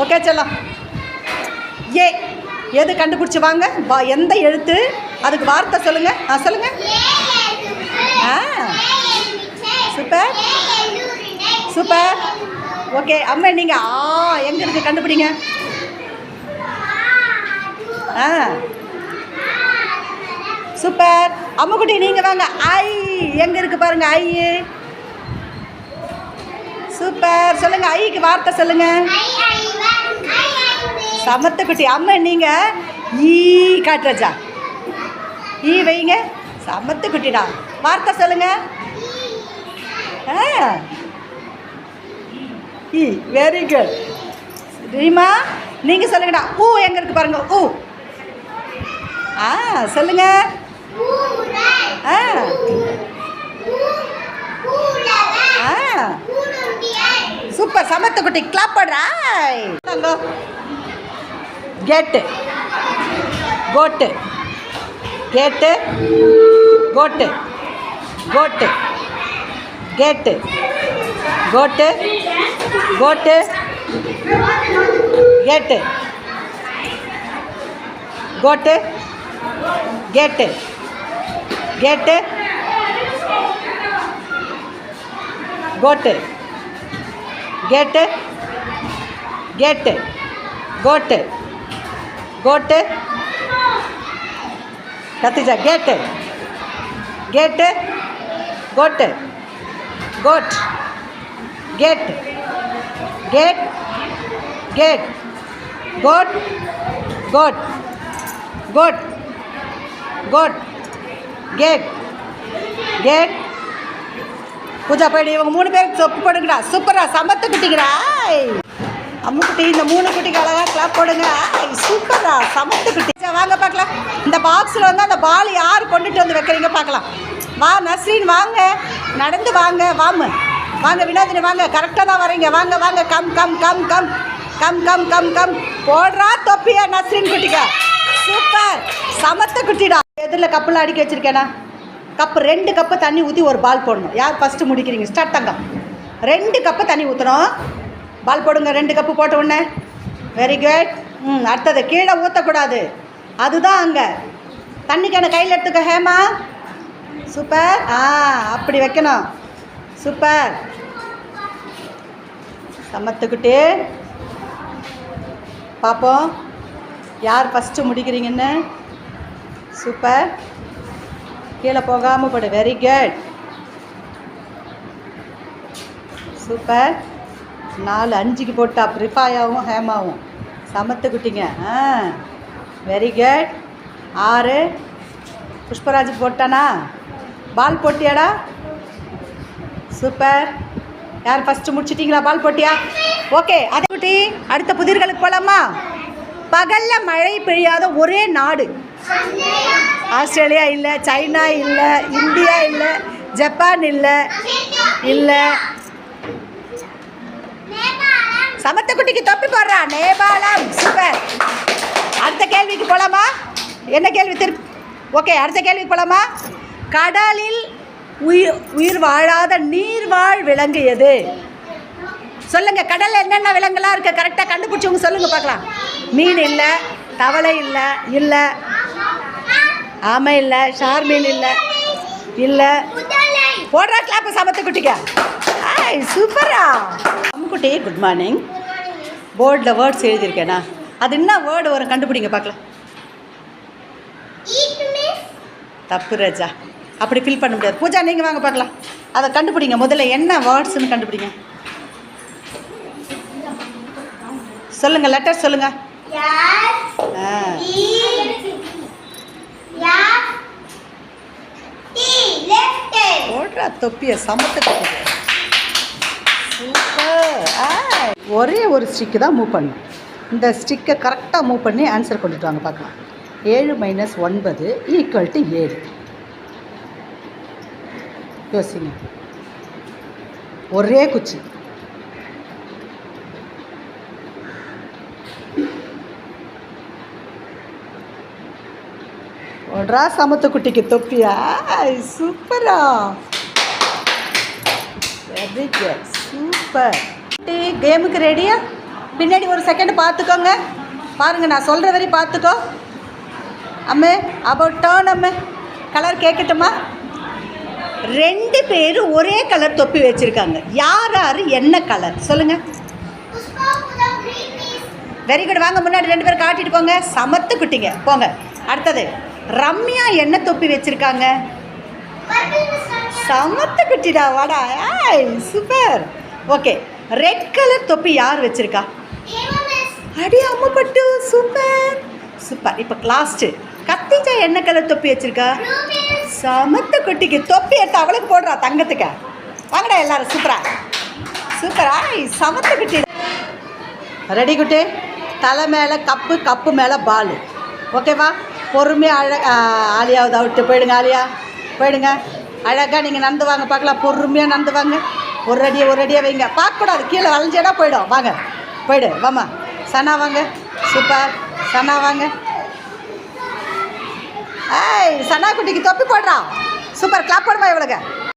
Okay செல்லம். ஏ எது கண்டுபிடிச்சி வாங்க. எந்த எழுத்து, அதுக்கு வார்த்தை சொல்லுங்கள். சொல்லுங்கள். Super super. ஓகே அம்மா, நீங்கள் எங்கே இருக்குது கண்டுபிடிங்க. சூப்பர். அம்முக்குட்டி நீங்கள் வாங்க. ஐ எங்கே இருக்குது பாருங்கள். ஐ சூப்பர். சொல்லுங்கள். ஐக்கு வார்த்தை சொல்லுங்கள். சமத்துக்குட்டி. அம்மா நீங்கள் ஈ காட்டுறஜா. ஈ வைங்க. சமத்துக்குட்டிடா. வார்த்தை சொல்லுங்கள். ஈ வெரி குட். ரீமா நீங்கள் சொல்லுங்கடா. ஊ எங்கே இருக்குது பாருங்கள். ஊ சொல்லுங்க. சூப்பர். சமத்துக்குட்டி கிளாப் பண்ணுறாய். கேட்டு கோட்டு கேட்டு கோட்டு கோட்டு கேட்டு கோட்டு கோட்டு கேட்டு கோட்டு கேட்டு கேட்டு கோட்டு கேட்டு கேட்டு கோட்டு கோட்டு கத்திஜா. கேட்டு கேட்டு கோட்டு கோட் கேட் கேட் கேட் கோட் கோட் கோட் கோட் கேட் கேட். பூஜா போயிடு. இவங்க 3 பேருக்கு சொப்பு போடுங்கடா. சூப்பரா. சமத்துக்குட்டிங்கடா. அம்முக்குட்டி இந்த 3 குட்டிக்கு அழகாக கிளாப் போடுங்க. சூப்பரா. சமத்துக்குட்டி. வாங்க பார்க்கலாம். இந்த பாக்ஸில் வந்து அந்த பால் யார் கொண்டுட்டு வந்து வைக்கிறீங்க பார்க்கலாம். வா நஸ்ரீன் வாங்க. நடந்து வாங்க. வாங்க வினோதினி வாங்க. கரெக்டாக தான் வரீங்க. வாங்க வாங்க. Come come come come come come come come. போடுறா தொப்பியா நஸ்ரீன் குட்டிக்கா. சூப்பர். சமத்து குட்டிடா. எதில் கப்பில் அடிக்க வச்சுருக்கேண்ணா. கப்பு 2 கப்பு தண்ணி ஊற்றி ஒரு பால் போடணும். யார் ஃபஸ்ட்டு முடிக்கிறீங்க? ஸ்டார்ட் தங்கம். 2 கப்பு தண்ணி ஊற்றணும். பால் போடுங்க. 2 கப்பு போட்ட உடனே. Very good. அடுத்தது கீழே ஊற்றக்கூடாது. அதுதான் அங்கே. தண்ணிக்கான கையில் எடுத்துக்க ஹேமா. சூப்பர். அப்படி வைக்கணும். சூப்பர். சமத்துக்கிட்டே பார்ப்போம் யார் ஃபஸ்ட்டு முடிக்கிறீங்கன்னு. சூப்பர். கீழே போகாமல் போடு. Very good. சூப்பர். 4 5க்கு போட்டா ரிஃபாயாவும் ஹேமாவும். சமத்துக்குட்டிங்க. Very good. 6 புஷ்பராஜுக்கு போட்டானா. பால் போட்டியாடா. சூப்பர். யார் ஃபஸ்ட்டு முடிச்சிட்டிங்களா? பால் போட்டியா? ஓகே. அதே குட்டி அடுத்த புதிர்களுக்கு போகலாமா? பகலில் மழை பெய்யாத ஒரே நாடு. ஆஸ்திரேலியா இல்லை, சைனா இல்லை, இந்தியா இல்லை, ஜப்பான் இல்லை, இல்லை. சமத்துக்குட்டிக்கு தொப்பி போடுறா. நேபாளம். சூப்பர். அடுத்த கேள்விக்கு போகலாமா? என்ன கேள்வி திருப்பி? ஓகே அடுத்த கேள்விக்கு போகலாமா? கடலில் உயிர் வாழாத நீர்வாழ் விலங்கு எது? சொல்லுங்கள். கடலில் என்னென்ன விலங்குலாம் இருக்குது கரெக்டாக கண்டுபிடிச்சவங்க சொல்லுங்கள் பார்க்கலாம். மீன் இல்லை, தவளை இல்லை, இல்லை ஆமை இல்லை, ஷார்மீன் இல்லை, இல்லை. போடுறா கிளாப்பு சமத்துக்குட்டிக்க. சூப்பரா. அம்முக்குட்டி குட் மார்னிங். போர்டில் வேர்ட்ஸ் எழுதியிருக்கேண்ணா. அது என்ன வேர்டு வரும் கண்டுபிடிங்க பார்க்கலாம். தப்பு ராஜா. அப்படி ஃபில் பண்ண முடியாது. பூஜா நீங்கள் வாங்க பார்க்கலாம். அதை கண்டுபிடிங்க. முதல்ல என்ன வேர்ட்ஸ்ன்னு கண்டுபிடிங்க. சொல்லுங்கள். லெட்டர் சொல்லுங்கள். போடுறா தொப்பிய. சமத்துக்கு சூப்பர். ஒரே ஒரு ஸ்டிக்கு தான் மூவ் பண்ணும். இந்த ஸ்டிக்கை கரெக்டாக மூவ் பண்ணி ஆன்சர் கொண்டுட்டு வாங்க பார்க்கலாம். 7 - 9 = 7. யோசிங்க. ஒரே குச்சி. ஓடுறா சமத்துக்குட்டிக்கு தொப்பியா. சூப்பரா. Very good. சூப்பர். கேமுக்கு ரெடியா? பின்னாடி ஒரு செகண்ட் பார்த்துக்கோங்க. பாருங்கள், நான் சொல்கிற வரையும் பார்த்துக்கோ. அம்மே அபவுட் டர்ன் அம்மே. கலர் கேட்கட்டுமா? 2 பேரும் ஒரே கலர் தொப்பி வச்சுருக்காங்க. யார் யார் என்ன கலர் சொல்லுங்கள். Very good. வாங்க முன்னாடி 2 பேரும் காட்டிட்டு போங்க. சமத்து குட்டிங்க போங்க. அடுத்தது ரம்யா என்ன தொப்பி வச்சுருக்காங்க? சமத்து குட்டிடா, வாடா. சூப்பர். ஓகே, ரெட் கலர் தொப்பி யார் வச்சுருக்கா? அடி அம்மப்பட்டு. Super super. இப்போ லாஸ்ட்டு கத்திஜா என்ன கலர் தொப்பி வச்சுருக்கா? சமத்து குட்டிக்கு தொப்பி எடுத்து அவளுக்கு போடுறா தங்கத்துக்கு. வாங்கடா எல்லாரும். சூப்பரா சூப்பரா. சமத்து குட்டி. ரெடி குட்டி? தலை மேலே கப்பு, கப்பு மேலே பால். ஓகேவா? பொறுமையாக ஆலியாவது அவுட்டு. போயிடுங்க ஆலியா, போயிடுங்க. அழகாக நீங்கள் நடந்து வாங்க பார்க்கலாம். பொறுமையாக நடந்து வாங்க. ஒரு அடியாக வைங்க. பார்க்கக்கூடாது, கீழே வளைஞ்சேன்னா போயிடும். வாங்க போயிடு. வாமா சனா வாங்க. சூப்பர். சனா வாங்க. சனா குட்டிக்கு தொப்பி போடுறா. சூப்பர். கிளாப் போடுமா இவளுக்கு.